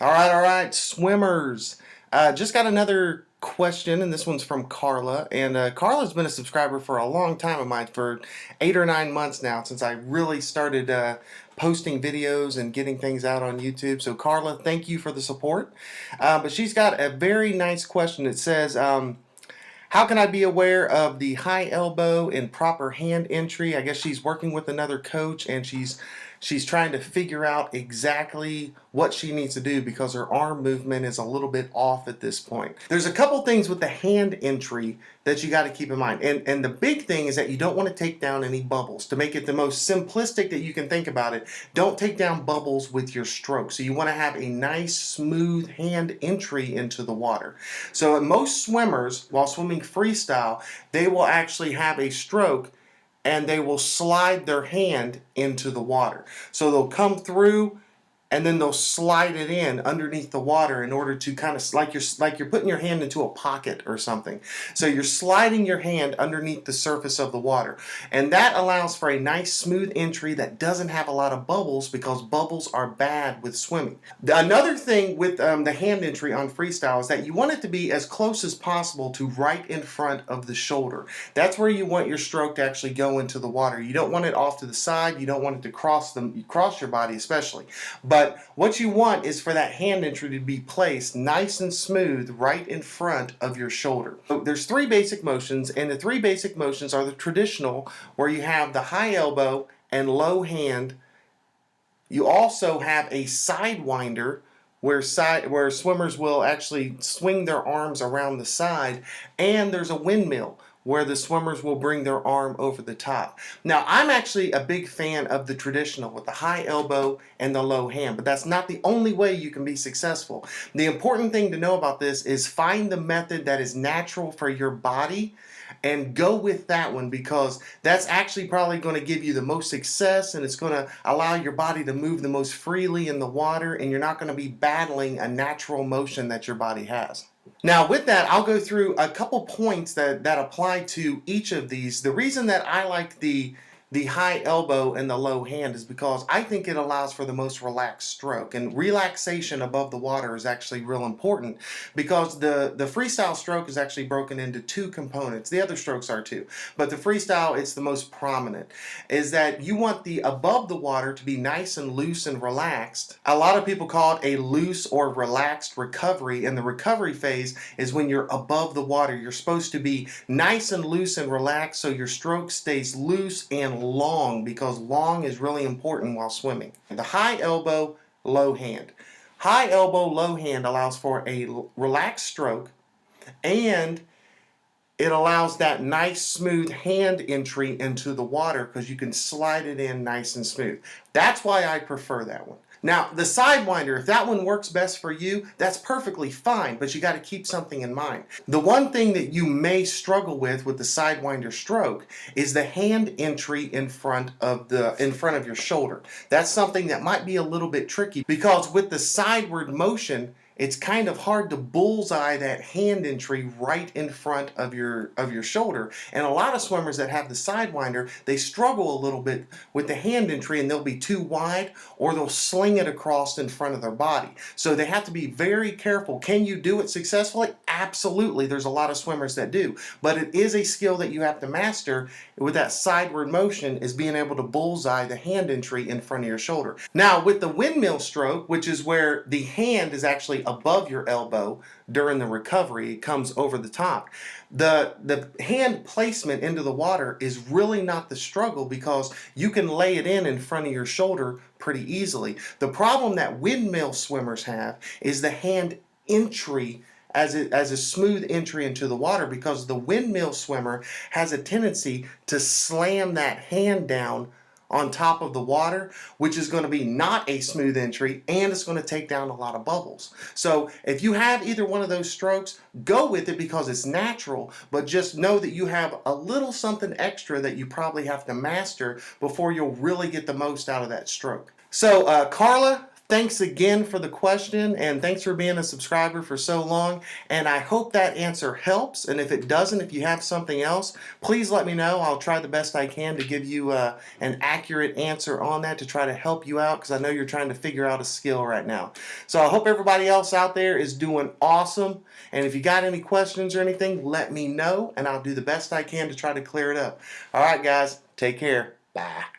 All right, swimmers. Just got another question, and this one's from Karla. And Karla's been a subscriber for a long time of mine, for 8 or 9 months now, since I really started posting videos and getting things out on YouTube. So Karla, thank you for the support. But she's got a very nice question. It says, how can I be aware of the high elbow and proper hand entry? I guess she's working with another coach, and she's trying to figure out exactly what she needs to do because her arm movement is a little bit off at this point. There's a couple things with the hand entry that you got to keep in mind. And the big thing is that you don't want to take down any bubbles. To make it the most simplistic that you can think about it, don't take down bubbles with your stroke. So you want to have a nice smooth hand entry into the water. So most swimmers, while swimming freestyle, they will actually have a stroke and they will slide their hand into the water. So they'll come through and then they'll slide it in underneath the water in order to kind of like you're putting your hand into a pocket or something. So you're sliding your hand underneath the surface of the water, and that allows for a nice smooth entry that doesn't have a lot of bubbles, because bubbles are bad with swimming. Another thing with the hand entry on freestyle is that you want it to be as close as possible to right in front of the shoulder. That's where you want your stroke to actually go into the water. You don't want it off to the side. You don't want it to cross your body especially. But what you want is for that hand entry to be placed nice and smooth right in front of your shoulder. So there's three basic motions, and the three basic motions are the traditional, where you have the high elbow and low hand. You also have a sidewinder, where swimmers will actually swing their arms around the side, and there's a windmill, where the swimmers will bring their arm over the top. Now, I'm actually a big fan of the traditional with the high elbow and the low hand, but that's not the only way you can be successful. The important thing to know about this is find the method that is natural for your body and go with that one, because that's actually probably going to give you the most success, and it's going to allow your body to move the most freely in the water, and you're not going to be battling a natural motion that your body has. Now with that, I'll go through a couple points that apply to each of these. The reason that I like the high elbow and the low hand is because I think it allows for the most relaxed stroke, and relaxation above the water is actually real important, because the freestyle stroke is actually broken into two components. The other strokes are too, but the freestyle, it's the most prominent, is that you want the above the water to be nice and loose and relaxed. A lot of people call it a loose or relaxed recovery, and the recovery phase is when you're above the water. You're supposed to be nice and loose and relaxed so your stroke stays loose and long, because long is really important while swimming. The high elbow, low hand. High elbow, low hand allows for a relaxed stroke, and it allows that nice smooth hand entry into the water, because you can slide it in nice and smooth. That's why I prefer that one. Now, the sidewinder, if that one works best for you, that's perfectly fine, but you got to keep something in mind. The one thing that you may struggle with the sidewinder stroke is the hand entry in front of your shoulder. That's something that might be a little bit tricky, because with the sideward motion, it's kind of hard to bullseye that hand entry right in front of your shoulder. And a lot of swimmers that have the sidewinder, they struggle a little bit with the hand entry, and they'll be too wide, or they'll sling it across in front of their body. So they have to be very careful. Can you do it successfully? Absolutely. There's a lot of swimmers that do. But it is a skill that you have to master with that sideward motion, is being able to bullseye the hand entry in front of your shoulder. Now, with the windmill stroke, which is where the hand is actually above your elbow during the recovery, it comes over the top. The hand placement into the water is really not the struggle, because you can lay it in front of your shoulder pretty easily. The problem that windmill swimmers have is the hand entry as a smooth entry into the water, because the windmill swimmer has a tendency to slam that hand down on top of the water, which is going to be not a smooth entry, and it's going to take down a lot of bubbles. So if you have either one of those strokes, go with it, because it's natural, but just know that you have a little something extra that you probably have to master before you'll really get the most out of that stroke. So Karla, thanks again for the question, and thanks for being a subscriber for so long. And I hope that answer helps. And if it doesn't, if you have something else, please let me know. I'll try the best I can to give you an accurate answer on that to try to help you out, because I know you're trying to figure out a skill right now. So I hope everybody else out there is doing awesome. And if you got any questions or anything, let me know, and I'll do the best I can to try to clear it up. All right, guys, take care. Bye.